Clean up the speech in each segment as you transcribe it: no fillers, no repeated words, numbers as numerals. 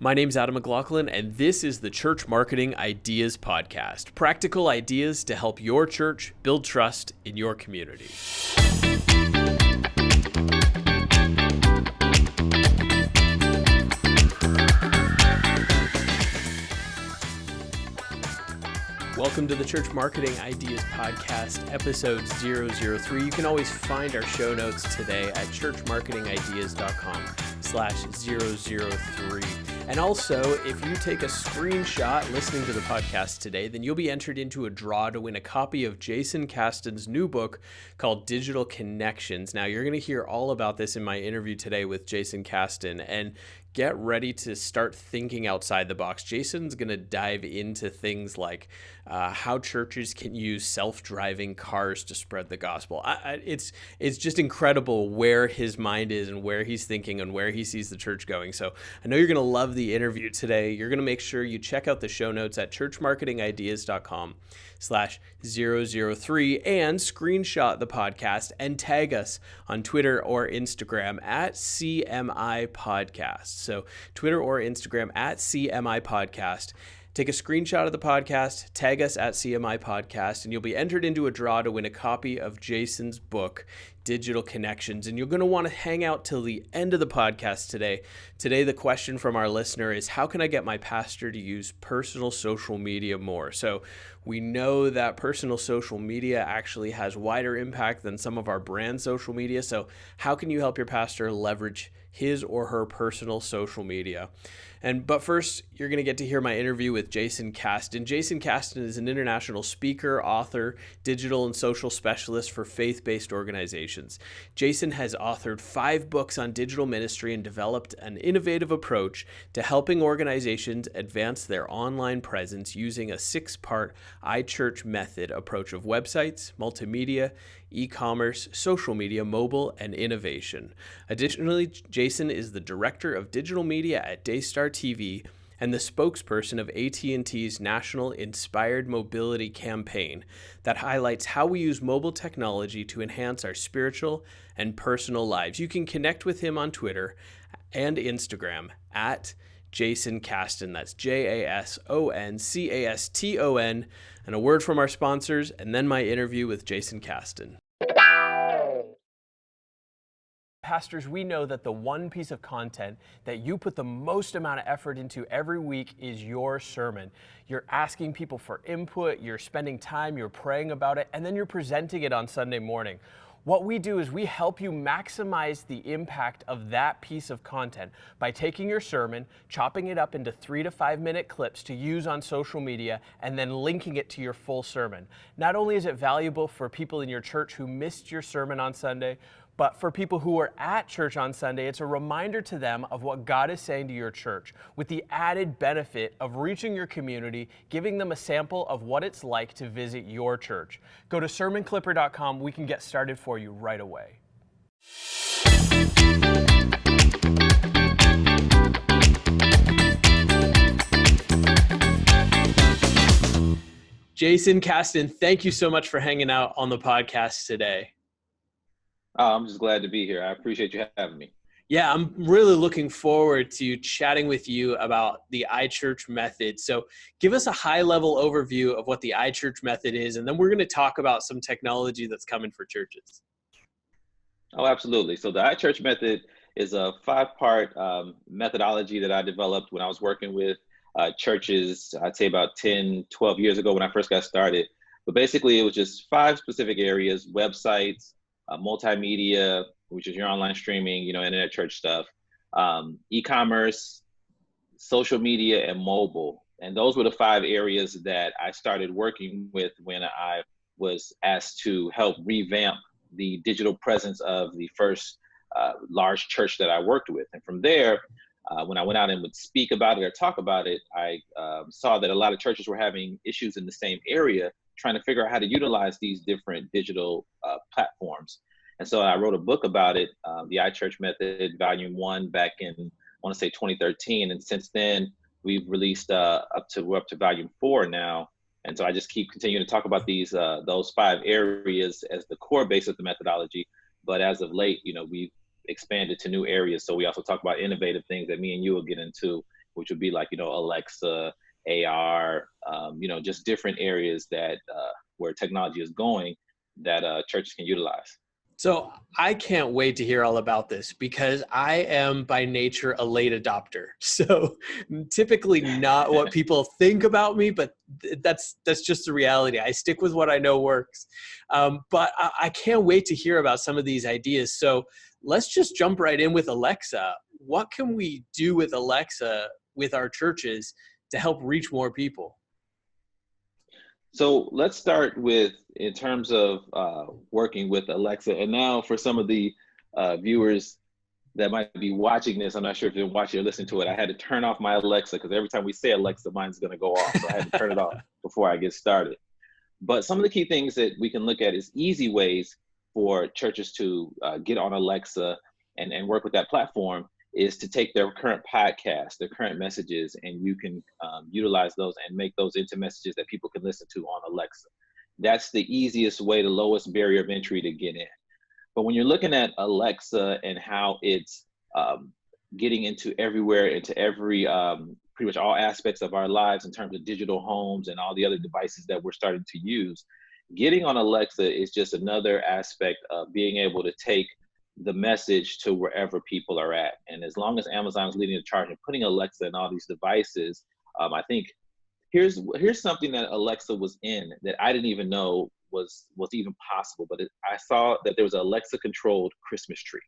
My name's Adam McLaughlin, and this is the Church Marketing Ideas Podcast. Practical ideas to help your church build trust in your community. Welcome to the Church Marketing Ideas Podcast, episode 003. You can always find our show notes today at churchmarketingideas.com/003. And also, if you take a screenshot listening to the podcast today, then you'll be entered into a draw to win a copy of Jason Caston's new book called Digital Connections. Now, you're going to hear all about this in my interview today with Jason Caston, and get ready to start thinking outside the box. Jason's going to dive into things like how churches can use self-driving cars to spread the gospel. It's just incredible where his mind is and where he's thinking and where he sees the church going. So I know you're going to love the interview today. You're going to make sure you check out the show notes at churchmarketingideas.com/003 and screenshot the podcast and tag us on Twitter or Instagram at CMI Podcast. So Twitter or Instagram at CMI Podcast. Take a screenshot of the podcast, tag us at CMI Podcast, and you'll be entered into a draw to win a copy of Jason's book, Digital Connections. And you're going to want to hang out till the end of the podcast today. Today, the question from our listener is, how can I get my pastor to use personal social media more? So we know that personal social media actually has wider impact than some of our brand social media. So how can you help your pastor leverage his or her personal social media? But first, you're going to get to hear my interview with Jason Caston. Jason Caston is an international speaker, author, digital and social specialist for faith-based organizations. Jason has authored 5 books on digital ministry and developed an innovative approach to helping organizations advance their online presence using a 6-part iChurch method approach of websites, multimedia, e-commerce, social media, mobile, and innovation. Additionally, Jason is the director of digital media at Daystar TV and the spokesperson of AT&T's National Inspired Mobility campaign that highlights how we use mobile technology to enhance our spiritual and personal lives. You can connect with him on Twitter and Instagram at Jason Caston. That's JASONCASTON. And a word from our sponsors, and then my interview with Jason Caston. Pastors, we know that the one piece of content that you put the most amount of effort into every week is your sermon. You're asking people for input, you're spending time, you're praying about it, and then you're presenting it on Sunday morning. What we do is we help you maximize the impact of that piece of content by taking your sermon, chopping it up into 3 to 5 minute clips to use on social media, and then linking it to your full sermon. Not only is it valuable for people in your church who missed your sermon on Sunday, but for people who are at church on Sunday, it's a reminder to them of what God is saying to your church, with the added benefit of reaching your community, giving them a sample of what it's like to visit your church. Go to sermonclipper.com. We can get started for you right away. Jason Caston, thank you so much for hanging out on the podcast today. I'm just glad to be here. I appreciate you having me. Yeah, I'm really looking forward to chatting with you about the iChurch method. So give us a high-level overview of what the iChurch method is, and then we're going to talk about some technology that's coming for churches. Oh, absolutely. So the iChurch method is a 5-part methodology that I developed when I was working with churches, I'd say about 10, 12 years ago when I first got started. But basically, it was just 5 specific areas: websites, multimedia, which is your online streaming, internet church stuff, e-commerce, social media, and mobile. And those were the 5 areas that I started working with when I was asked to help revamp the digital presence of the first large church that I worked with. And from there, when I went out and would speak about it or talk about it, I saw that a lot of churches were having issues in the same area, trying to figure out how to utilize these different digital platforms. And so I wrote a book about it, the iChurch Method, Volume 1, back in, I want to say 2013. And since then, we've released we're up to Volume 4 now. And so I just keep continuing to talk about those 5 areas as the core base of the methodology. But as of late, we've expanded to new areas. So we also talk about innovative things that me and you will get into which would be like, Alexa, AR, just different areas that where technology is going that churches can utilize. So I can't wait to hear all about this because I am by nature a late adopter. So typically not what people think about me, but that's just the reality. I stick with what I know works. But I can't wait to hear about some of these ideas. So let's just jump right in with Alexa. What can we do with Alexa with our churches to help reach more people? So let's start with, in terms of working with Alexa. And now for some of the viewers that might be watching this, I'm not sure if they're watching or listening to it, I had to turn off my Alexa because every time we say Alexa, mine's going to go off. So I had to turn it off before I get started. But some of the key things that we can look at is easy ways for churches to get on Alexa and work with that platform is to take their current podcast, their current messages, and you can utilize those and make those into messages that people can listen to on Alexa. That's the easiest way, the lowest barrier of entry to get in. But when you're looking at Alexa and how it's getting into everywhere, into every, pretty much all aspects of our lives in terms of digital homes and all the other devices that we're starting to use, getting on Alexa is just another aspect of being able to take the message to wherever people are at. And as long as Amazon is leading the charge and putting Alexa in all these devices, I think here's something that Alexa was in that I didn't even know was even possible. But I saw that there was an Alexa controlled Christmas tree.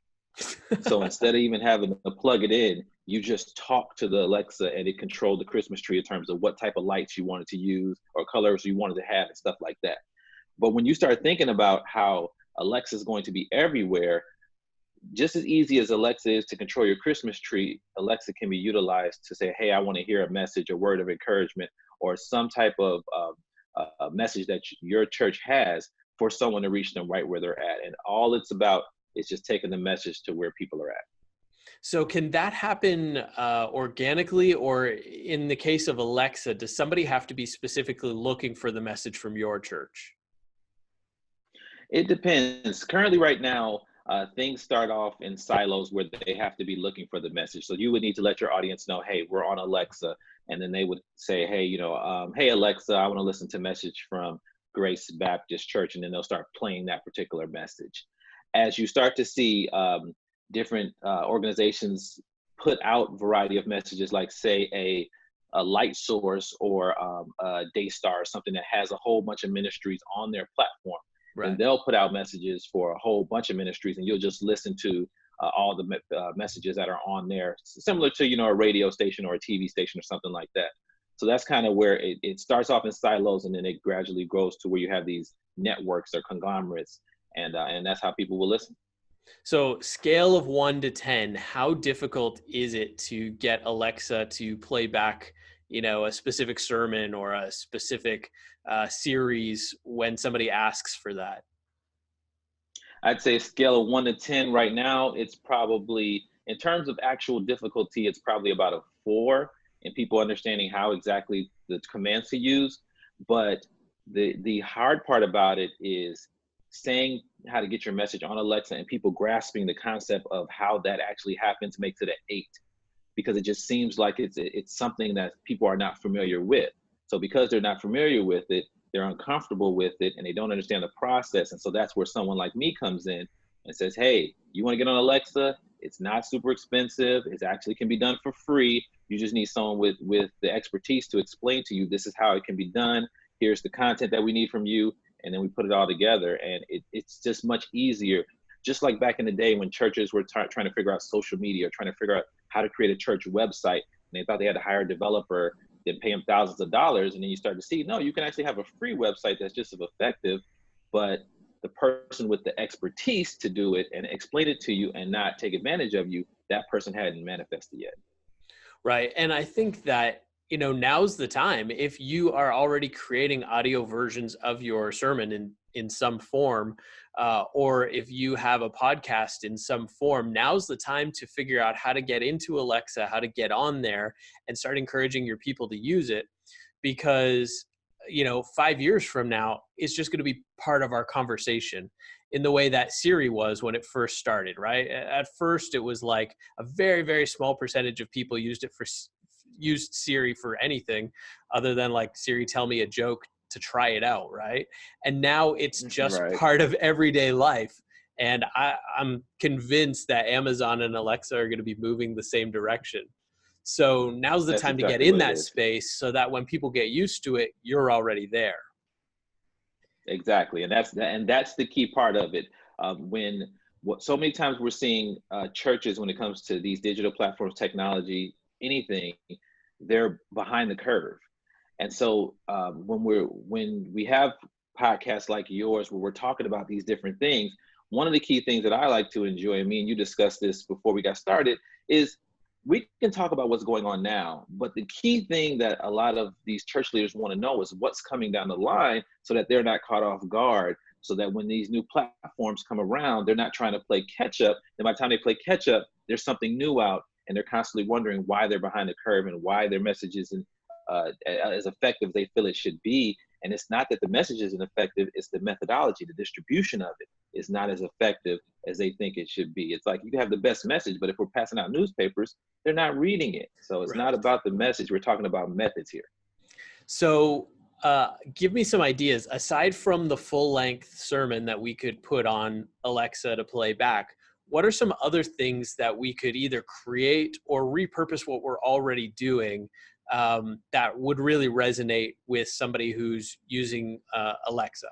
So instead of even having to plug it in, you just talk to the Alexa and it controlled the Christmas tree in terms of what type of lights you wanted to use or colors you wanted to have and stuff like that. But when you start thinking about how Alexa is going to be everywhere, just as easy as Alexa is to control your Christmas tree, Alexa can be utilized to say, hey, I want to hear a message, a word of encouragement, or some type of message that your church has for someone to reach them right where they're at. And all it's about is just taking the message to where people are at. So can that happen organically, or in the case of Alexa, does somebody have to be specifically looking for the message from your church? It depends. Currently, right now, things start off in silos where they have to be looking for the message. So you would need to let your audience know, hey, we're on Alexa. And then they would say, hey, hey, Alexa, I want to listen to a message from Grace Baptist Church. And then they'll start playing that particular message. As you start to see different organizations put out variety of messages, like say a Light Source or a Daystar, or something that has a whole bunch of ministries on their platform. Right. And they'll put out messages for a whole bunch of ministries, and you'll just listen to all the messages that are on there, similar to a radio station or a TV station or something like that. So that's kind of where it starts off in silos, and then it gradually grows to where you have these networks or conglomerates, and that's how people will listen. So scale of 1 to 10, how difficult is it to get Alexa to play back, a specific sermon or a specific series when somebody asks for that? I'd say scale of 1 to 10 right now, it's probably, in terms of actual difficulty, it's probably about a 4 in people understanding how exactly the commands to use. But the hard part about it is saying how to get your message on Alexa and people grasping the concept of how that actually happens makes it an 8, because it just seems like it's something that people are not familiar with. So because they're not familiar with it, they're uncomfortable with it and they don't understand the process. And so that's where someone like me comes in and says, hey, you want to get on Alexa? It's not super expensive. It actually can be done for free. You just need someone with the expertise to explain to you, this is how it can be done. Here's the content that we need from you. And then we put it all together. And it's just much easier. Just like back in the day when churches were trying to figure out social media, trying to figure out how to create a church website. And they thought they had to hire a developer, then pay them thousands of dollars. And then you start to see, no, you can actually have a free website that's just as effective, but the person with the expertise to do it and explain it to you and not take advantage of you, that person hadn't manifested yet. Right. And I think that, now's the time. If you are already creating audio versions of your sermon in some form, or if you have a podcast in some form, now's the time to figure out how to get into Alexa, how to get on there and start encouraging your people to use it, because 5 years from now, it's just going to be part of our conversation in the way that Siri was when it first started, right? At first, it was like a very, very small percentage of people used it for used Siri for anything other than like, Siri, tell me a joke to try it out, right? And now it's just Right. part of everyday life. And I'm convinced that Amazon and Alexa are going to be moving the same direction. So now's the That's time to get exactly in what it that is. space so that when people get used to it, you're already there. Exactly, and that's the key part of it. When what so many times we're seeing churches when it comes to these digital platforms, technology, anything, they're behind the curve. And so when we have podcasts like yours where we're talking about these different things, one of the key things that I like to enjoy, and me and you discussed this before we got started, is we can talk about what's going on now, but the key thing that a lot of these church leaders want to know is what's coming down the line so that they're not caught off guard, so that when these new platforms come around, they're not trying to play catch up. And by the time they play catch up, there's something new out, and they're constantly wondering why they're behind the curve and why their message isn't as effective as they feel it should be. And it's not that the message isn't effective, it's the methodology, the distribution of it is not as effective as they think it should be. It's like you can have the best message, but if we're passing out newspapers, they're not reading it. So it's not Right. about the message. We're talking about methods here. So give me some ideas. Aside from the full length sermon that we could put on Alexa to play back, what are some other things that we could either create or repurpose what we're already doing that would really resonate with somebody who's using Alexa?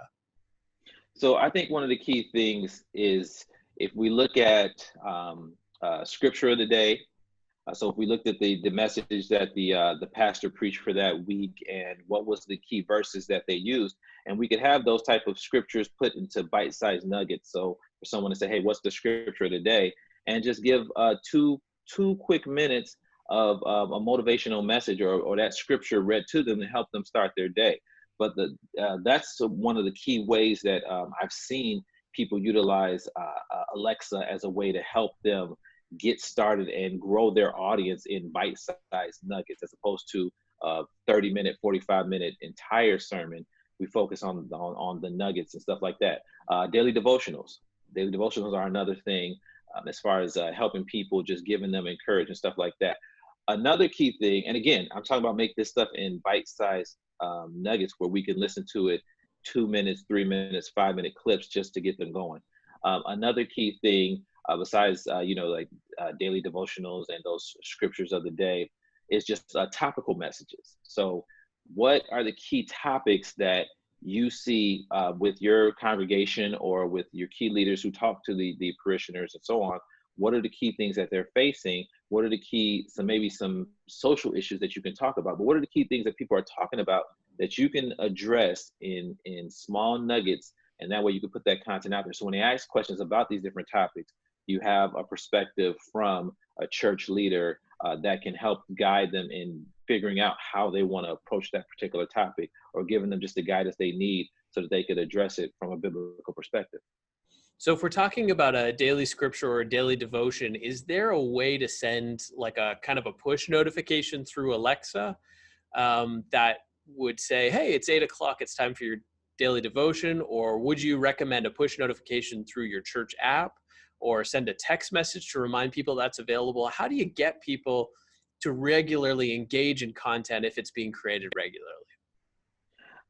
So I think one of the key things is if we look at scripture of the day. So if we looked at the message that the pastor preached for that week and what was the key verses that they used, and we could have those type of scriptures put into bite-sized nuggets. So for someone to say, "Hey, what's the scripture of the day?" and just give two quick minutes of a motivational message or that scripture read to them to help them start their day. But that's one of the key ways that I've seen people utilize Alexa as a way to help them get started and grow their audience in bite-sized nuggets, as opposed to 30-minute, 45-minute entire sermon. We focus on the nuggets and stuff like that. Daily devotionals. Daily devotionals are another thing as far as helping people, just giving them encouragement and stuff like that. Another key thing, and again, I'm talking about make this stuff in bite-sized nuggets where we can listen to it 2 minutes, 3 minutes, 5-minute clips just to get them going. Another key thing besides daily devotionals and those scriptures of the day is just topical messages. So what are the key topics that you see with your congregation or with your key leaders who talk to the parishioners and so on? What are the key things that they're facing? What are the key, maybe some social issues that you can talk about, but what are the key things that people are talking about that you can address in small nuggets? And that way you can put that content out there. So when they ask questions about these different topics, you have a perspective from a church leader that can help guide them in figuring out how they want to approach that particular topic, or giving them just the guidance they need so that they could address it from a biblical perspective. So if we're talking about a daily scripture or a daily devotion, is there a way to send like a kind of a push notification through Alexa that would say, hey, it's 8:00, it's time for your daily devotion? Or would you recommend a push notification through your church app, or send a text message to remind people that's available? How do you get people to regularly engage in content if it's being created regularly?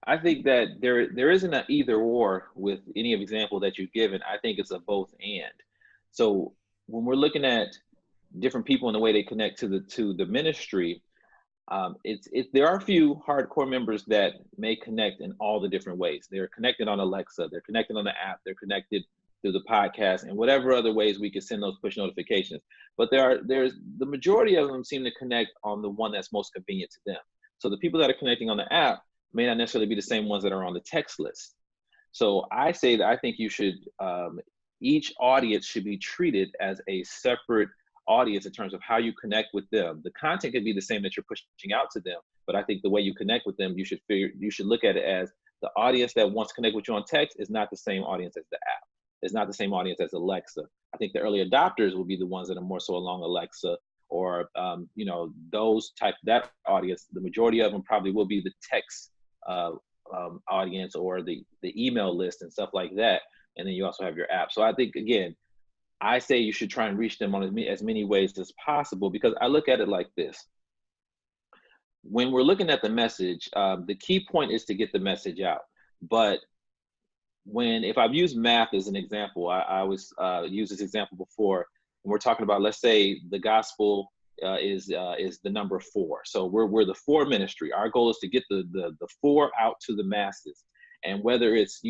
I think that there isn't an either or with any of example that you've given. I think it's a both and. So when we're looking at different people and the way they connect to the ministry, there are a few hardcore members that may connect in all the different ways. They're connected on Alexa, they're connected on the app, they're connected through the podcast, and whatever other ways we can send those push notifications. But there's the majority of them seem to connect on the one that's most convenient to them. So the people that are connecting on the app may not necessarily be the same ones that are on the text list. So I say that I think you should, each audience should be treated as a separate audience in terms of how you connect with them. The content could be the same that you're pushing out to them, but I think the way you connect with them, you should look at it as the audience that wants to connect with you on text is not the same audience as the app. It's not the same audience as Alexa. I think the early adopters will be the ones that are more so along Alexa, or that audience. The majority of them probably will be the text audience or the email list and stuff like that. And then you also have your app. So I think, again, I say you should try and reach them on as many ways as possible, because I look at it like this. when we're looking at the message, the key point is to get the message out. But if I've used math as an example, I always use this example before. When we're talking about, let's say the gospel is the number 4. So we're the 4 ministry. Our goal is to get the 4 out to the masses. And whether it's,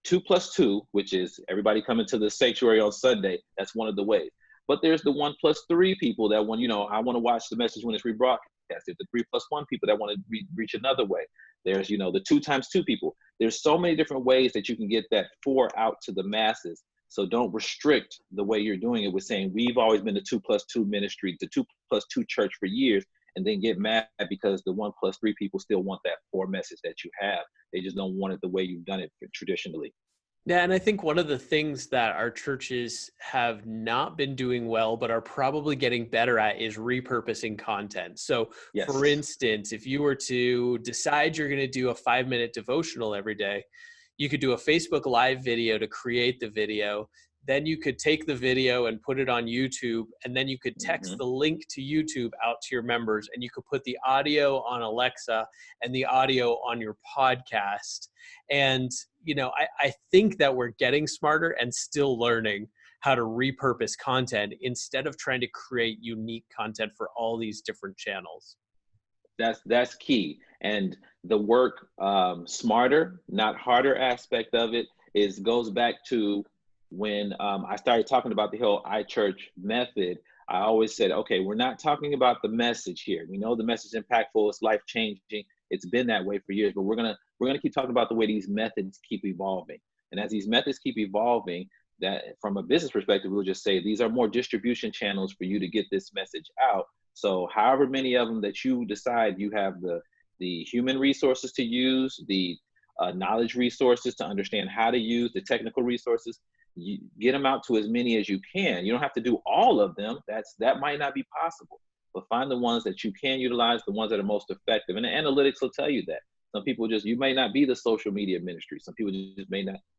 2 plus 2, which is everybody coming to the sanctuary on Sunday, that's one of the ways. But there's the 1 plus 3 people that want, I want to watch the message when it's rebroadcast. There's the 3 plus 1 people that want to reach another way. There's, the 2 times 2 people. There's so many different ways that you can get that 4 out to the masses. So don't restrict the way you're doing it with saying, we've always been the 2 plus 2 ministry, the 2 plus 2 church for years, and then get mad because the 1 plus 3 people still want that 4 message that you have. They just don't want it the way you've done it traditionally. Yeah, and I think one of the things that our churches have not been doing well, but are probably getting better at, is repurposing content. So, Yes. For instance, if you were to decide you're going to do a 5-minute devotional every day, you could do a Facebook Live video to create the video. Then you could take the video and put it on YouTube, and then you could text the link to YouTube out to your members, and you could put the audio on Alexa and the audio on your podcast. And, I think that we're getting smarter and still learning how to repurpose content instead of trying to create unique content for all these different channels. That's key. And the work smarter, not harder aspect of it goes back to when I started talking about the whole iChurch method. I always said, okay, we're not talking about the message here. We know the message is impactful, it's life-changing. It's been that way for years, but we're gonna keep talking about the way these methods keep evolving. And as these methods keep evolving, that from a business perspective, we'll just say these are more distribution channels for you to get this message out. So however many of them that you decide, you have the human resources to use, the knowledge resources to understand how to use, the technical resources, you get them out to as many as you can. You don't have to do all of them. That might not be possible, but find the ones that you can utilize, the ones that are most effective. And the analytics will tell you that. Some people you may not be the social media ministry. Some people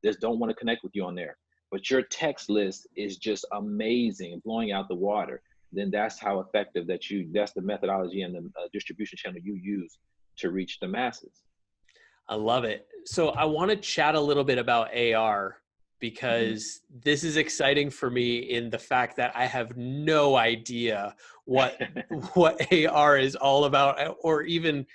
just don't want to connect with you on there, but your text list is just amazing, blowing out the water. Then that's how effective that's the methodology and the distribution channel you use to reach the masses. I love it. So I want to chat a little bit about AR, because this is exciting for me in the fact that I have no idea what AR is all about, or even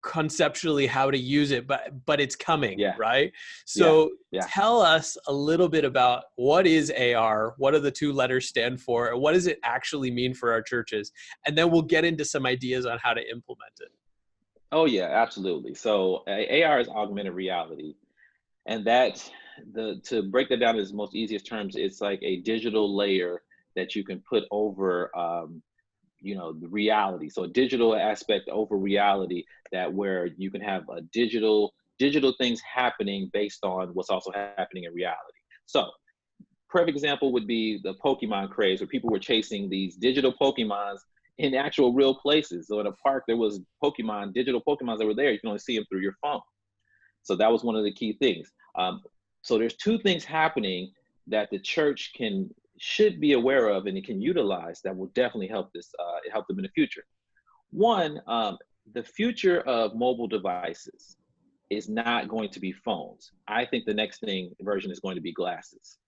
conceptually how to use it, but it's coming, right? So tell us a little bit about what is AR, what do the 2 letters stand for, and what does it actually mean for our churches? And then we'll get into some ideas on how to implement it. Oh yeah, absolutely. So AR is augmented reality. And to break that down in its most easiest terms, it's like a digital layer that you can put over the reality. So a digital aspect over reality, that where you can have a digital things happening based on what's also happening in reality. So perfect example would be the Pokemon craze, where people were chasing these digital Pokemons in actual real places. So in a park, there was digital Pokemons that were there. You can only see them through your phone. So that was one of the key things. So there's 2 things happening that the church should be aware of and it can utilize that will definitely help them in the future. One, the future of mobile devices is not going to be phones. I think the next version is going to be glasses.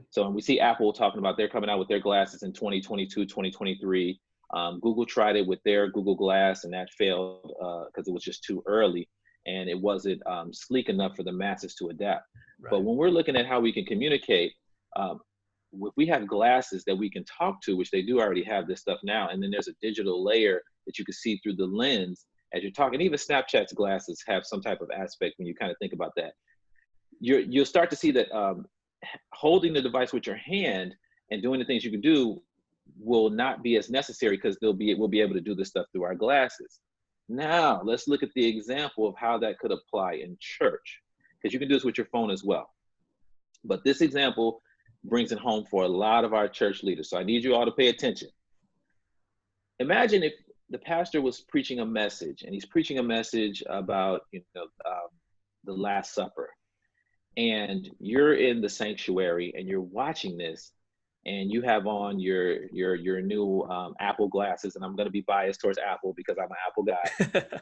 So when we see Apple talking about they're coming out with their glasses in 2022, 2023, Google tried it with their Google Glass, and that failed because it was just too early and it wasn't sleek enough for the masses to adapt. Right. But when we're looking at how we can communicate, if we have glasses that we can talk to, which they do already have this stuff now, and then there's a digital layer that you can see through the lens as you're talking. Even Snapchat's glasses have some type of aspect when you kind of think about that. You'll start to see that holding the device with your hand and doing the things you can do will not be as necessary, because we'll be able to do this stuff through our glasses. Now, let's look at the example of how that could apply in church, because you can do this with your phone as well. But this example brings it home for a lot of our church leaders. So I need you all to pay attention. Imagine if the pastor was preaching a message, and he's preaching a message about the Last Supper, and you're in the sanctuary and you're watching this, and you have on your new Apple glasses, and I'm going to be biased towards Apple because I'm an Apple guy.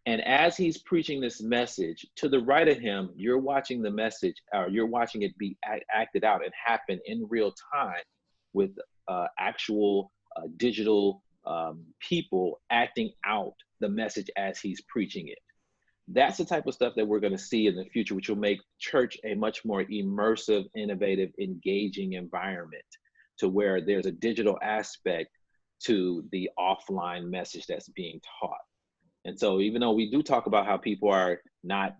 And as he's preaching this message, to the right of him, you're watching the message, or you're watching it be acted out and happen in real time with actual digital people acting out the message as he's preaching it. That's the type of stuff that we're going to see in the future, which will make church a much more immersive, innovative, engaging environment, to where there's a digital aspect to the offline message that's being taught. And so even though we do talk about how people are not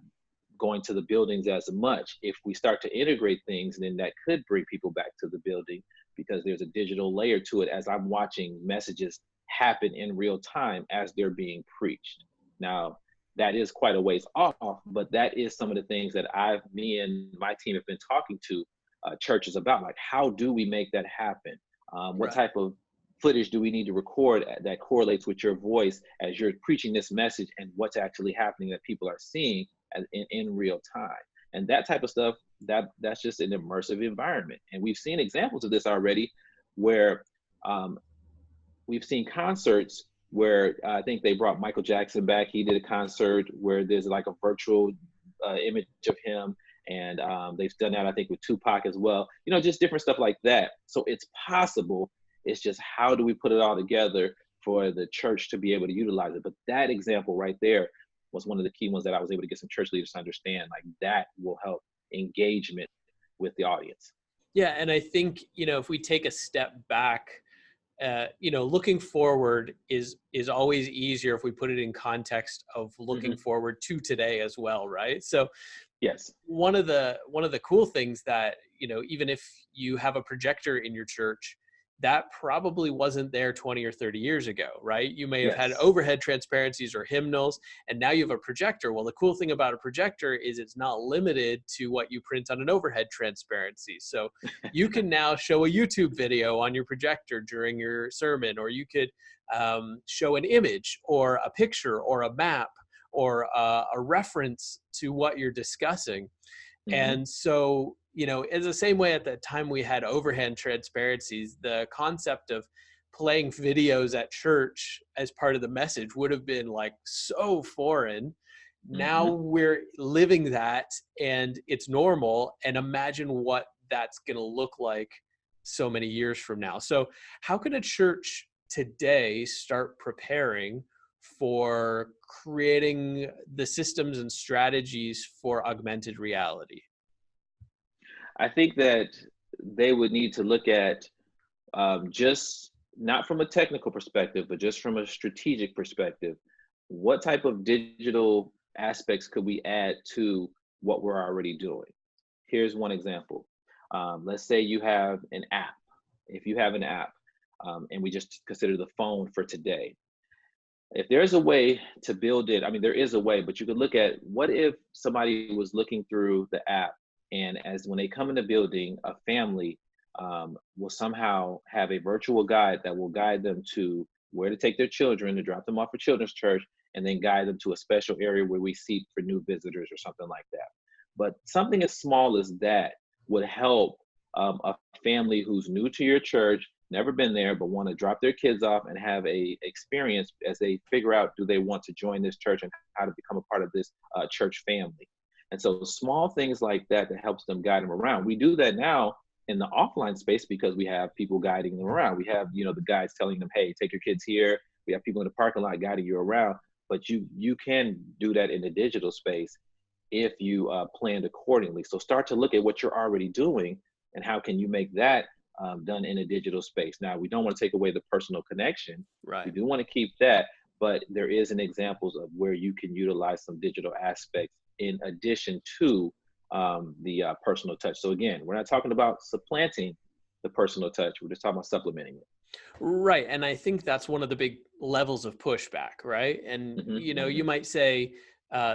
going to the buildings as much, if we start to integrate things, then that could bring people back to the building, because there's a digital layer to it as I'm watching messages happen in real time as they're being preached. Now, that is quite a ways off, but that is some of the things that me and my team have been talking to churches about. Like, how do we make that happen? What type of footage do we need to record that correlates with your voice as you're preaching this message and what's actually happening that people are seeing in real time? And that type of stuff, that's just an immersive environment. And we've seen examples of this already, where we've seen concerts where I think they brought Michael Jackson back. He did a concert where there's like a virtual image of him. And they've done that, I think, with Tupac as well. You know, just different stuff like that. So it's possible. It's just, how do we put it all together for the church to be able to utilize it? But that example right there was one of the key ones that I was able to get some church leaders to understand. Like, that will help engagement with the audience. Yeah, and I think, if we take a step back, looking forward is always easier if we put it in context of looking forward to today as well, right? So yes, one of the cool things that, even if you have a projector in your church, that probably wasn't there 20 or 30 years ago, right? You may have had overhead transparencies or hymnals, and now you have a projector. Well, the cool thing about a projector is it's not limited to what you print on an overhead transparency. So you can now show a YouTube video on your projector during your sermon, or you could show an image or a picture or a map or a reference to what you're discussing. And so, it's the same way at the time we had overhead transparencies, the concept of playing videos at church as part of the message would have been like so foreign. Now we're living that and it's normal. And imagine what that's going to look like so many years from now. So how can a church today start preparing for creating the systems and strategies for augmented reality? I think that they would need to look at just not from a technical perspective, but just from a strategic perspective, what type of digital aspects could we add to what we're already doing? Here's one example. Let's say you have an app. If you have an app, and we just consider the phone for today, if there's a way to build it, I mean, there is a way, but you could look at, what if somebody was looking through the app, and as when they come in the building, a family will somehow have a virtual guide that will guide them to where to take their children, to drop them off at children's church, and then guide them to a special area where we seat for new visitors or something like that. But something as small as that would help a family who's new to your church, never been there, but want to drop their kids off and have a experience as they figure out, do they want to join this church and how to become a part of this church family. And so small things like that helps them guide them around. We do that now in the offline space because we have people guiding them around. We have, the guides telling them, hey, take your kids here. We have people in the parking lot guiding you around. But you can do that in the digital space if you planned accordingly. So start to look at what you're already doing and how can you make that done in a digital space. Now, we don't want to take away the personal connection. Right. We do want to keep that, but there is an examples of where you can utilize some digital aspects in addition to the personal touch. So again, we're not talking about supplanting the personal touch. We're just talking about supplementing it. Right. And I think that's one of the big levels of pushback, right? And, you might say,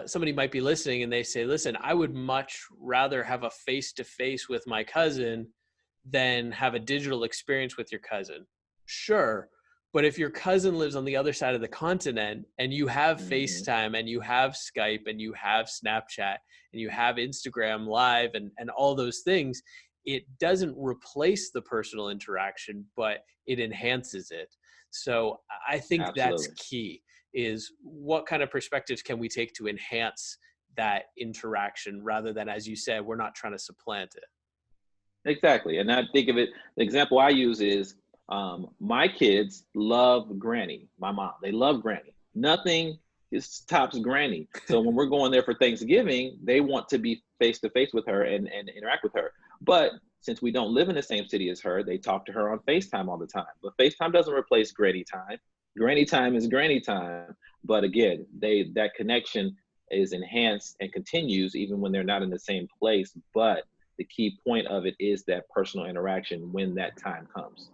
somebody might be listening and they say, listen, I would much rather have a face-to-face with my cousin than have a digital experience with your cousin. Sure. But if your cousin lives on the other side of the continent and you have FaceTime and you have Skype and you have Snapchat and you have Instagram Live and all those things, it doesn't replace the personal interaction, but it enhances it. So I think that's Absolutely. key, is what kind of perspectives can we take to enhance that interaction rather than, as you said, we're not trying to supplant it. Exactly. And I think of it, the example I use is my kids love Granny, my mom. They love Granny. Nothing tops Granny. So when we're going there for Thanksgiving, they want to be face to face with her and interact with her. But since we don't live in the same city as her, they talk to her on FaceTime all the time. But FaceTime doesn't replace Granny time. Granny time is Granny time. But again, that connection is enhanced and continues even when they're not in the same place. But the key point of it is that personal interaction when that time comes.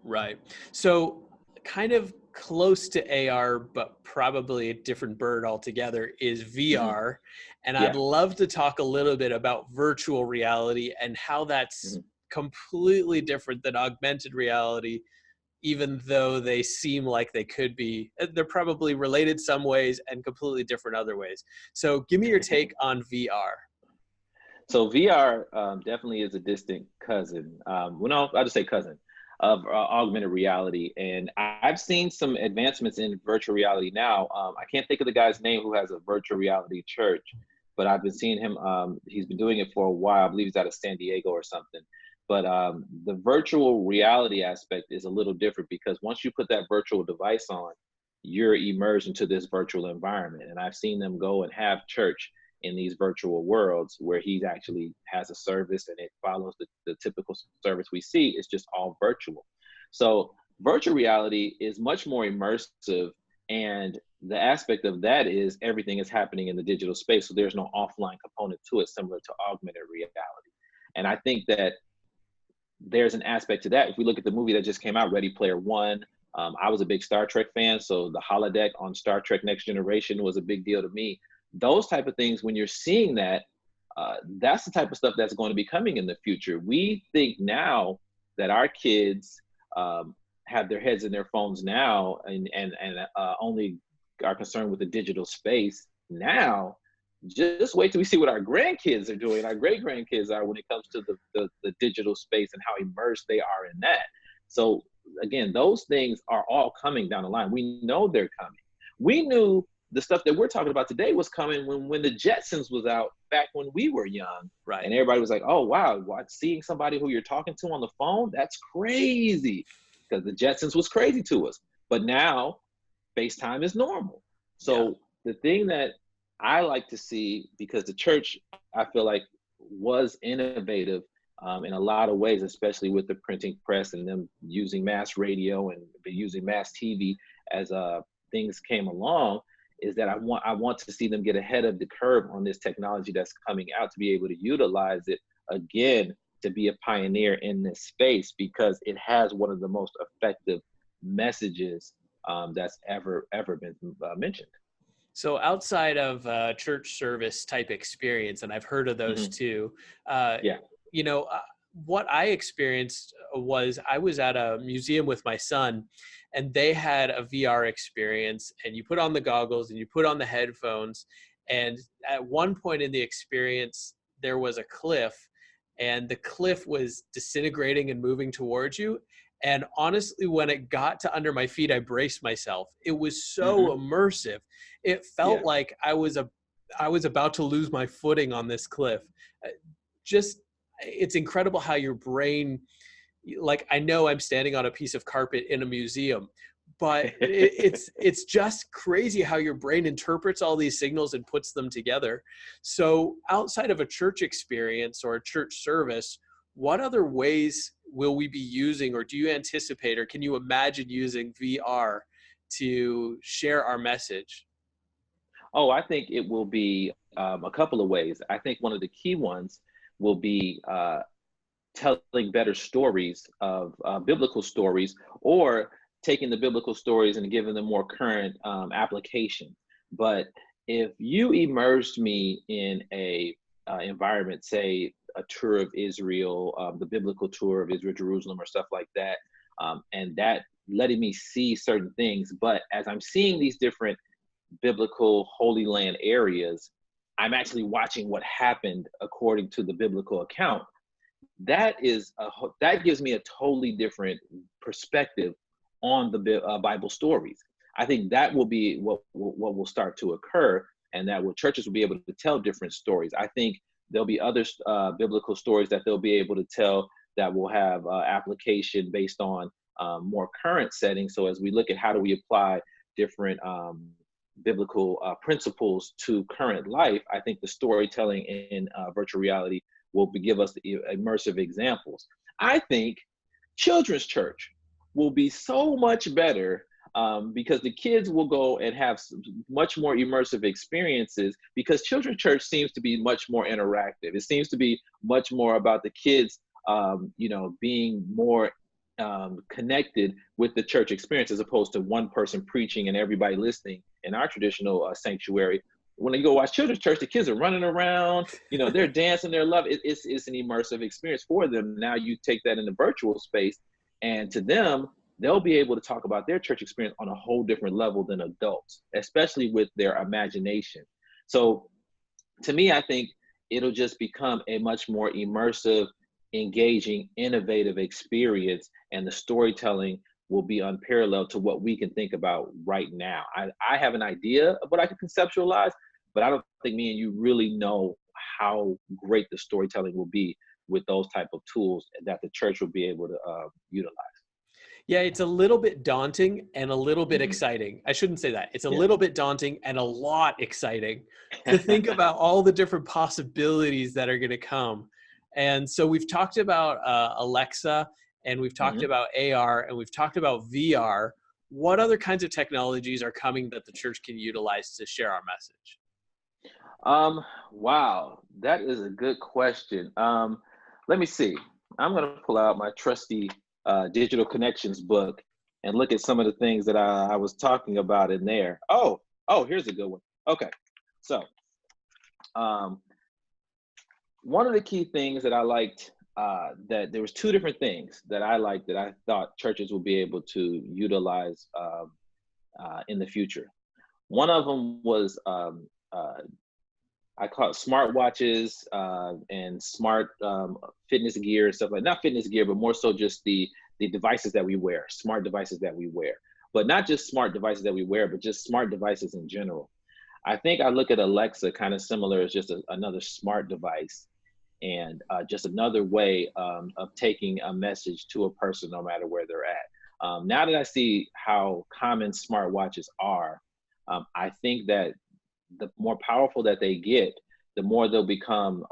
Right. So kind of close to AR, but probably a different bird altogether, is Hmm. VR. And I'd Yeah. love to talk a little bit about virtual reality and how that's Hmm. completely different than augmented reality, even though they seem like they could be. They're probably related some ways and completely different other ways. So give me your take on VR. So VR definitely is a distant cousin. Well, no, I'll just say cousin of augmented reality. And I've seen some advancements in virtual reality now. I can't think of the guy's name who has a virtual reality church, but I've been seeing him. He's been doing it for a while. I believe he's out of San Diego or something. But the virtual reality aspect is a little different because once you put that virtual device on, you're immersed into this virtual environment. And I've seen them go and have church in these virtual worlds where he actually has a service and it follows the typical service we see. It's just all virtual. So virtual reality is much more immersive, and the aspect of that is everything is happening in the digital space, so there's no offline component to it, similar to augmented reality. And I think that there's an aspect to that. If we look at the movie that just came out, Ready Player One, I was a big Star Trek fan, so the holodeck on Star Trek Next Generation was a big deal to me. Those type of things, when you're seeing that, that's the type of stuff that's going to be coming in the future. We think now that our kids have their heads in their phones now and only are concerned with the digital space now. Just wait till we see what our grandkids are doing, our great grandkids are when it comes to the digital space and how immersed they are in that. So again, those things are all coming down the line. We know they're coming. We knew the stuff that we're talking about today was coming when the Jetsons was out back when we were young. Right. And everybody was like, oh, wow, seeing somebody who you're talking to on the phone, that's crazy. Because the Jetsons was crazy to us. But now FaceTime is normal. Yeah. So the thing that I like to see, because the church, I feel like, was innovative in a lot of ways, especially with the printing press and them using mass radio and using mass TV as things came along, is that I want to see them get ahead of the curve on this technology that's coming out to be able to utilize it again, to be a pioneer in this space, because it has one of the most effective messages that's ever been mentioned. So outside of church service type experience, and I've heard of those Hmm. too, uh, Yeah. you know, what I experienced was I was at a museum with my son, and they had a VR experience, and you put on the goggles and you put on the headphones, and at one point in the experience, there was a cliff, and the cliff was disintegrating and moving towards you. And honestly, when it got to under my feet, I braced myself. It was so Hmm. immersive. It felt Yeah. like I was about to lose my footing on this cliff. Uh, Just it's incredible how your brain, like, I know I'm standing on a piece of carpet in a museum, but it's just crazy how your brain interprets all these signals and puts them together. So outside of a church experience or a church service, what other ways will we be using, or do you anticipate, or can you imagine using VR to share our message? Oh, I think it will be a couple of ways. I think one of the key ones will be telling better stories of biblical stories, or taking the biblical stories and giving them more current application. But if you immersed me in a environment, say a tour of Israel, the biblical tour of Israel, Jerusalem, or stuff like that, and that letting me see certain things, but as I'm seeing these different biblical Holy Land areas, I'm actually watching what happened according to the biblical account. that gives me a totally different perspective on the Bible stories. I think that will be what will start to occur, and that churches will be able to tell different stories. I think there'll be other biblical stories that they'll be able to tell that will have application based on more current settings. So as we look at how do we apply different biblical principles to current life, I think the storytelling in virtual reality will give us immersive examples. I think children's church will be so much better because the kids will go and have much more immersive experiences, because children's church seems to be much more interactive. It seems to be much more about the kids, being more connected with the church experience, as opposed to one person preaching and everybody listening in our traditional sanctuary. When you go watch children's church, the kids are running around, they're dancing, they're loving. It's an immersive experience for them. Now you take that in the virtual space, and to them, they'll be able to talk about their church experience on a whole different level than adults, especially with their imagination. So to me, I think it'll just become a much more immersive, engaging, innovative experience, and the storytelling will be unparalleled to what we can think about right now. I have an idea of what I can conceptualize, but I don't think me and you really know how great the storytelling will be with those type of tools that the church will be able to utilize. Yeah, it's a little bit daunting and a little bit Mhm. exciting. I shouldn't say that. It's a Yeah. little bit daunting and a lot exciting to think about all the different possibilities that are going to come. And so we've talked about Alexa, and we've talked Mhm. about AR, and we've talked about VR. What other kinds of technologies are coming that the church can utilize to share our message? Wow, that is a good question. Let me see. I'm gonna pull out my trusty digital connections book and look at some of the things that I was talking about in there. Here's a good one. Okay, so um, one of the key things that I liked, that there was two different things that I liked that I thought churches will be able to utilize in the future. One of them was I call it smartwatches and smart fitness gear and stuff like, not fitness gear, but more so just the devices that we wear, smart devices that we wear, but not just smart devices that we wear, but just smart devices in general. I think I look at Alexa kind of similar as just another smart device, and just another way of taking a message to a person no matter where they're at. Now that I see how common smartwatches are, I think that the more powerful that they get, the more they'll become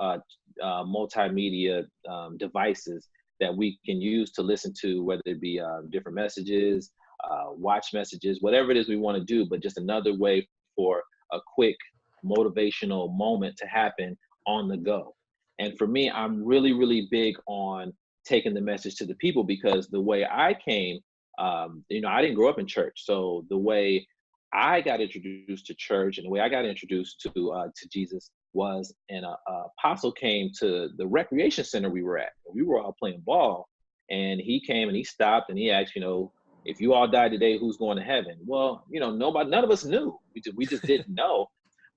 multimedia devices that we can use to listen to, whether it be different messages, watch messages, whatever it is we want to do, but just another way for a quick motivational moment to happen on the go. And for me, I'm really, really big on taking the message to the people, because the way I came, I didn't grow up in church. So the way I got introduced to church and the way I got introduced to Jesus was an apostle came to the recreation center we were at. We were all playing ball, and he came and he stopped and he asked, if you all die today, who's going to heaven? Well, nobody, none of us knew. We just didn't know.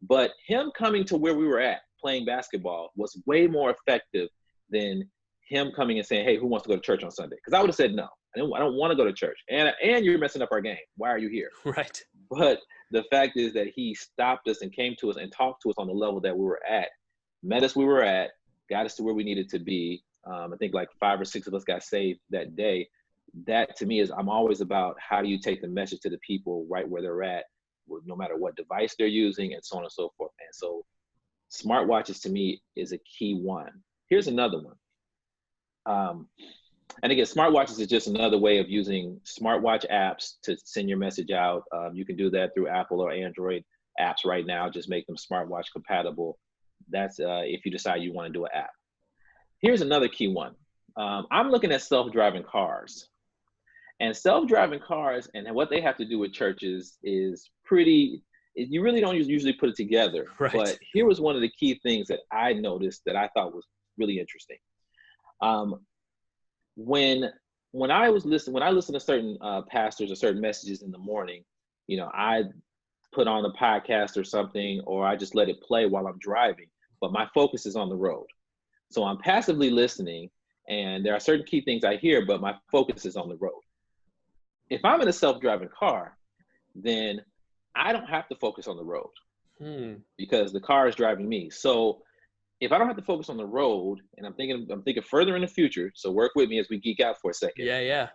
But him coming to where we were at playing basketball was way more effective than him coming and saying, "Hey, who wants to go to church on Sunday?" Because I would have said no. I don't want to go to church, and you're messing up our game. Why are you here? Right. But the fact is that he stopped us and came to us and talked to us on the level that we were at, met us where we were at, got us to where we needed to be. I think like 5 or 6 of us got saved that day. That to me is, I'm always about how do you take the message to the people right where they're at, no matter what device they're using, and so on and so forth. And so smartwatches to me is a key one. Here's another one. And again, smartwatches is just another way of using smartwatch apps to send your message out. You can do that through Apple or Android apps right now. Just make them smartwatch compatible. That's if you decide you want to do an app. Here's another key one. I'm looking at self-driving cars. And self-driving cars and what they have to do with churches is pretty, you really don't usually put it together. Right. But here was one of the key things that I noticed that I thought was really interesting. When I listen to certain pastors or certain messages in the morning, I put on a podcast or something, or I just let it play while I'm driving, but my focus is on the road. So I'm passively listening, and there are certain key things I hear, but my focus is on the road. If I'm in a self-driving car, then I don't have to focus on the road because the car is driving me. So if I don't have to focus on the road, and I'm thinking further in the future, so work with me as we geek out for a second. Yeah.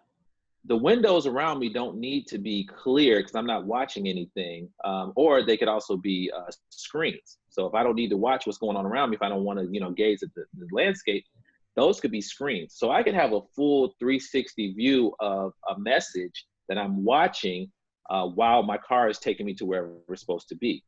The windows around me don't need to be clear because I'm not watching anything, or they could also be screens. So if I don't need to watch what's going on around me, if I don't want to, gaze at the landscape, those could be screens. So I could have a full 360 view of a message that I'm watching while my car is taking me to wherever we're supposed to be.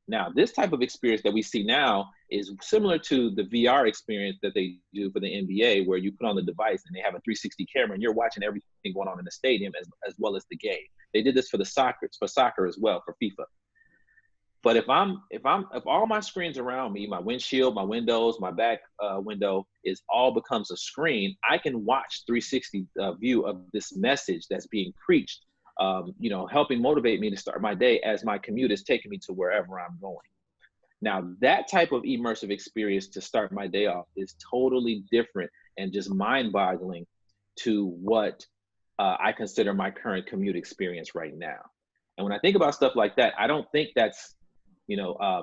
Now, this type of experience that we see now is similar to the VR experience that they do for the NBA, where you put on the device and they have a 360 camera and you're watching everything going on in the stadium as well as the game. They did this for soccer as well, for FIFA. But if all my screens around me, my windshield, my windows, my back window all becomes a screen, I can watch 360 view of this message that's being preached, helping motivate me to start my day as my commute is taking me to wherever I'm going. Now, that type of immersive experience to start my day off is totally different and just mind-boggling to what I consider my current commute experience right now. And when I think about stuff like that, I don't think that's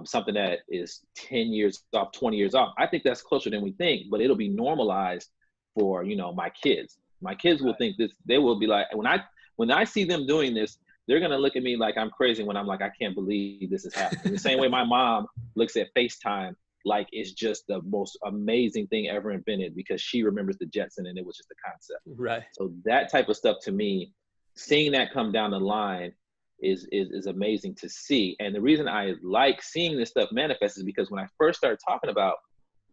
something that is 10 years off, 20 years off. I think that's closer than we think, but it'll be normalized for, my kids. My kids will think this, they will be like, when I see them doing this, they're going to look at me like I'm crazy when I'm like, I can't believe this is happening. The same way my mom looks at FaceTime like it's just the most amazing thing ever invented because she remembers the Jetson and it was just a concept. Right. So that type of stuff to me, seeing that come down the line is amazing to see. And the reason I like seeing this stuff manifest is because when I first started talking about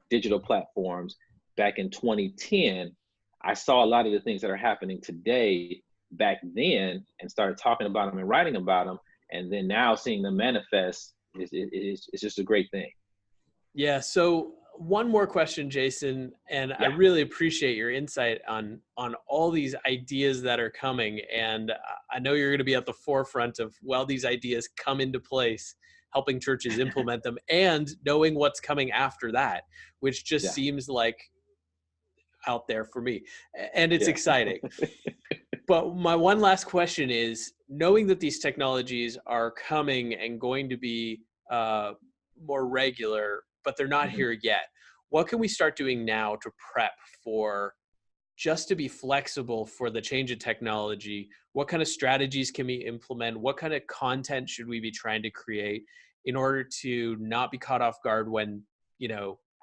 digital platforms back in 2010, I saw a lot of the things that are happening today back then and started talking about them and writing about them. And then now seeing them manifest is just a great thing. Yeah. So one more question, Jason, and I really appreciate your insight on all these ideas that are coming. And I know you're going to be at the forefront of, these ideas come into place, helping churches implement them and knowing what's coming after that, which just seems like out there for me. And it's exciting. But my one last question is, knowing that these technologies are coming and going to be more regular, but they're not here yet, what can we start doing now to prep for just to be flexible for the change in technology? What kind of strategies can we implement? What kind of content should we be trying to create in order to not be caught off guard when,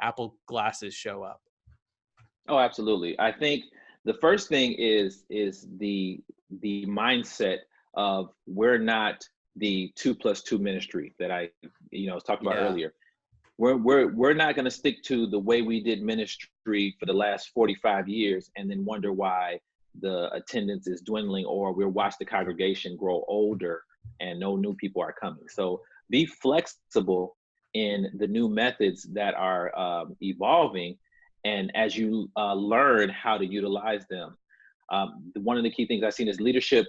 Apple glasses show up? Oh, absolutely. I think the first thing is the mindset of we're not the 2+2 ministry that I was talking about earlier. We're not going to stick to the way we did ministry for the last 45 years and then wonder why the attendance is dwindling or we'll watch the congregation grow older and no new people are coming. So be flexible in the new methods that are evolving. And as you learn how to utilize them, one of the key things I've seen is leadership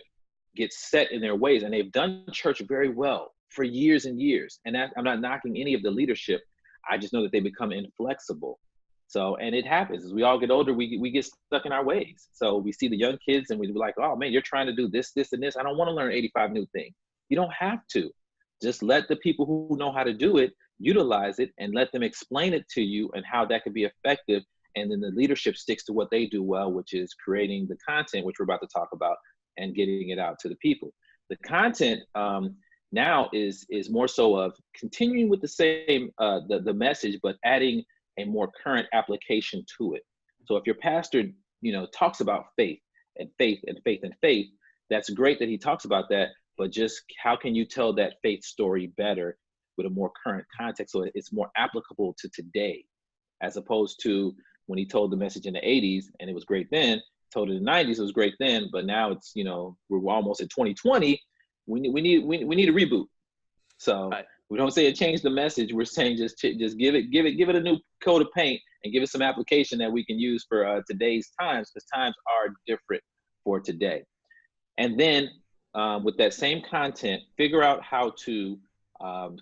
gets set in their ways, and they've done church very well for years and years. And I'm not knocking any of the leadership. I just know that they become inflexible. So, and it happens as we all get older, we get stuck in our ways. So we see the young kids and we're like, oh man, you're trying to do this, this, and this. I don't want to learn 85 new things. You don't have to. Just let the people who know how to do it, utilize it and let them explain it to you and how that could be effective. And then the leadership sticks to what they do well, which is creating the content, which we're about to talk about, and getting it out to the people. The content now is more so of continuing with the same, the message, but adding a more current application to it. So if your pastor, talks about faith and faith and faith and faith, that's great that he talks about that, but just how can you tell that faith story better with a more current context so it's more applicable to today, as opposed to when he told the message in the 80s and it was great then, told it in the 90s, it was great then, but now it's, we're almost at 2020, we need a reboot. So we don't say it changed the message, we're saying just give it a new coat of paint and give it some application that we can use for today's times, because times are different for today. And then with that same content, figure out how to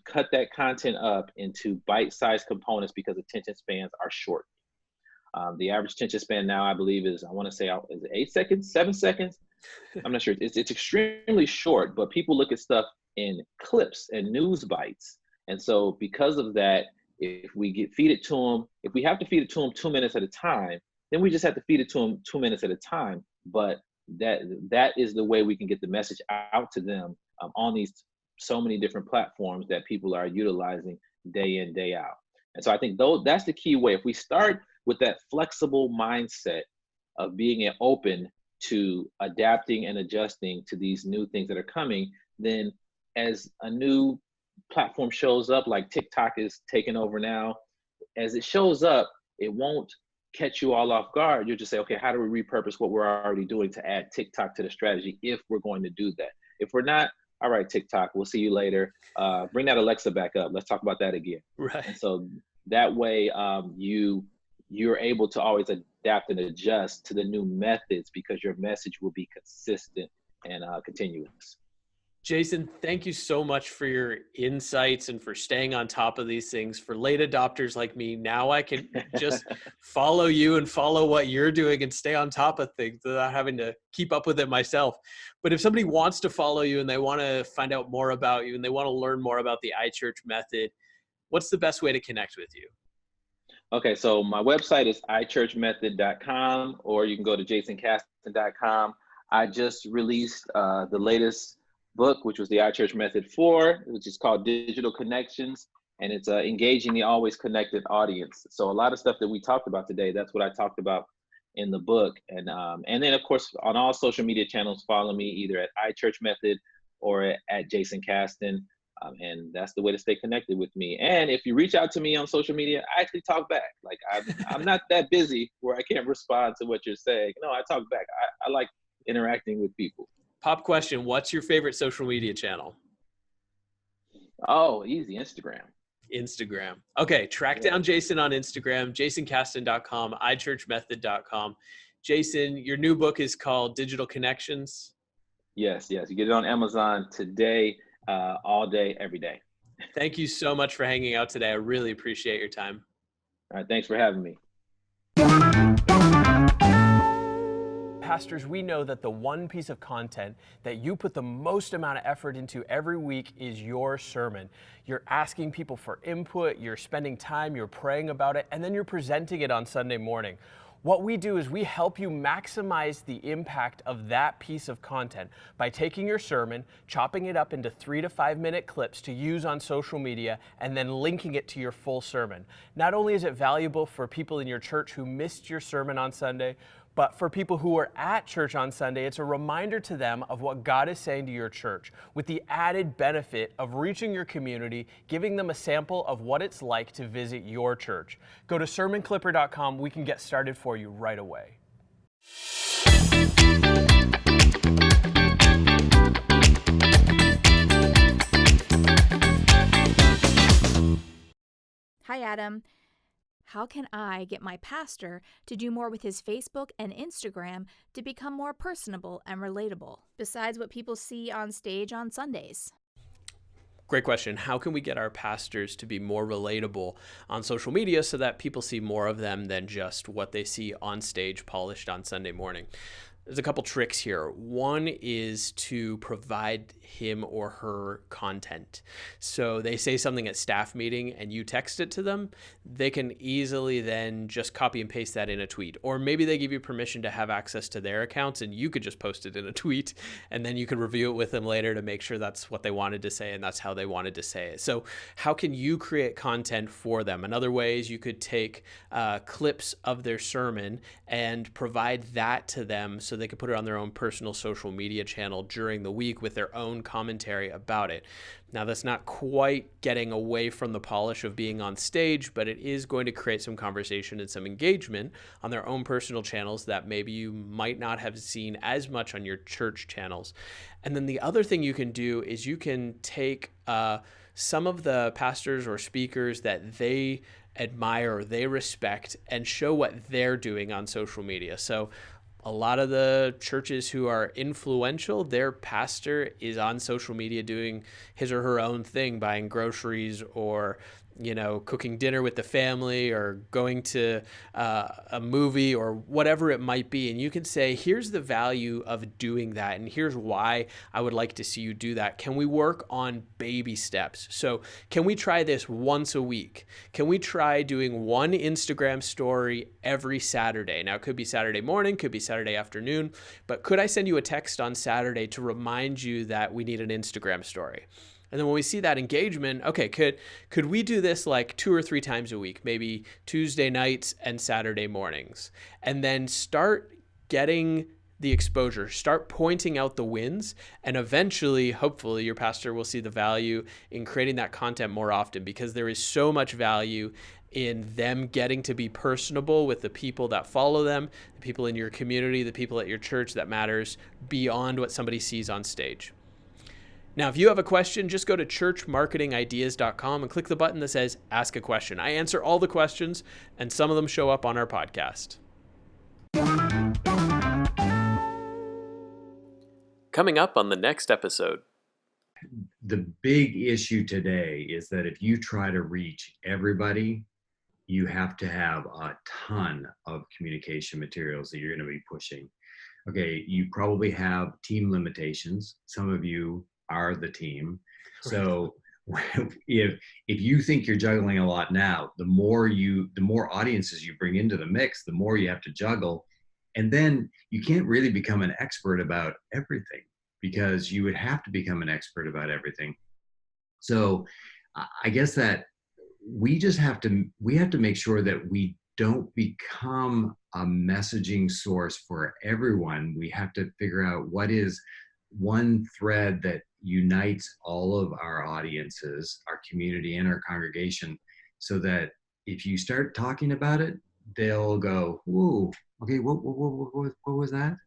cut that content up into bite-sized components because attention spans are short. The average attention span now, I believe, is, I want to say, is it 8 seconds, 7 seconds? I'm not sure. It's extremely short, but people look at stuff in clips and news bites. And so because of that, if we feed it to them, if we have to feed it to them 2 minutes at a time, then we just have to feed it to them 2 minutes at a time. But that is the way we can get the message out to them, on these so many different platforms that people are utilizing day in, day out. And so I think that's the key way. If we start with that flexible mindset of being open to adapting and adjusting to these new things that are coming, then as a new platform shows up, like TikTok is taking over now, as it shows up, it won't catch you all off guard. You'll just say, okay, how do we repurpose what we're already doing to add TikTok to the strategy if we're going to do that? If we're not, all right, TikTok, we'll see you later. Bring that Alexa back up. Let's talk about that again. Right. And so that way, you're able to always adapt and adjust to the new methods, because your message will be consistent and continuous. Jason, thank you so much for your insights and for staying on top of these things. For late adopters like me, now I can just follow you and follow what you're doing and stay on top of things without having to keep up with it myself. But if somebody wants to follow you and they want to find out more about you and they want to learn more about the iChurch method, what's the best way to connect with you? Okay, so my website is ichurchmethod.com, or you can go to jasoncaston.com. I just released the latest book, which was the iChurch Method 4, which is called Digital Connections, and it's engaging the always connected audience. So a lot of stuff that we talked about today, that's what I talked about in the book. And then, of course, on all social media channels, follow me either at iChurch Method or at Jason Caston. And that's the way to stay connected with me. And if you reach out to me on social media, I actually talk back. Like I'm not that busy where I can't respond to what you're saying. No, I talk back. I like interacting with people. Pop question, what's your favorite social media channel? Oh, easy, Instagram. Instagram. Okay, track down Jason on Instagram, jasoncaston.com, ichurchmethod.com. Jason, your new book is called Digital Connections. Yes. You get it on Amazon today, all day, every day. Thank you so much for hanging out today. I really appreciate your time. All right, thanks for having me. Pastors, we know that the one piece of content that you put the most amount of effort into every week is your sermon. You're asking people for input, you're spending time, you're praying about it, and then you're presenting it on Sunday morning. What we do is we help you maximize the impact of that piece of content by taking your sermon, chopping it up into 3 to 5 minute clips to use on social media, and then linking it to your full sermon. Not only is it valuable for people in your church who missed your sermon on Sunday, but for people who are at church on Sunday, it's a reminder to them of what God is saying to your church, with the added benefit of reaching your community, giving them a sample of what it's like to visit your church. Go to sermonclipper.com. We can get started for you right away. Hi, Adam. How can I get my pastor to do more with his Facebook and Instagram to become more personable and relatable, besides what people see on stage on Sundays? Great question. How can we get our pastors to be more relatable on social media so that people see more of them than just what they see on stage polished on Sunday morning? There's a couple tricks here. One is to provide him or her content. So they say something at staff meeting and you text it to them, they can easily then just copy and paste that in a tweet. Or maybe they give you permission to have access to their accounts and you could just post it in a tweet and then you can review it with them later to make sure that's what they wanted to say and that's how they wanted to say it. So how can you create content for them? Another way is you could take clips of their sermon and provide that to them so they could put it on their own personal social media channel during the week with their own commentary about it. Now, that's not quite getting away from the polish of being on stage, but it is going to create some conversation and some engagement on their own personal channels that maybe you might not have seen as much on your church channels. And then the other thing you can do is you can take some of the pastors or speakers that they admire or they respect and show what they're doing on social media. So a lot of the churches who are influential, their pastor is on social media doing his or her own thing, buying groceries or cooking dinner with the family or going to a movie or whatever it might be. And you can say, here's the value of doing that. And here's why I would like to see you do that. Can we work on baby steps? So can we try this once a week? Can we try doing one Instagram story every Saturday? Now, it could be Saturday morning, could be Saturday afternoon, but could I send you a text on Saturday to remind you that we need an Instagram story? And then when we see that engagement, okay, could we do this like 2 or 3 times a week, maybe Tuesday nights and Saturday mornings, and then start getting the exposure, start pointing out the wins, and eventually, hopefully, your pastor will see the value in creating that content more often, because there is so much value in them getting to be personable with the people that follow them, the people in your community, the people at your church, that matters beyond what somebody sees on stage. Now, if you have a question, just go to churchmarketingideas.com and click the button that says Ask a Question. I answer all the questions, and some of them show up on our podcast. Coming up on the next episode. The big issue today is that if you try to reach everybody, you have to have a ton of communication materials that you're going to be pushing. Okay, you probably have team limitations. Some of you are the team. So if you think you're juggling a lot now, the more audiences you bring into the mix, the more you have to juggle. And then you can't really become an expert about everything, because you would have to become an expert about everything. So I guess that we have to make sure that we don't become a messaging source for everyone. We have to figure out what is one thread that unites all of our audiences, our community, and our congregation, so that if you start talking about it, they'll go, "Whoa, okay, what was that?"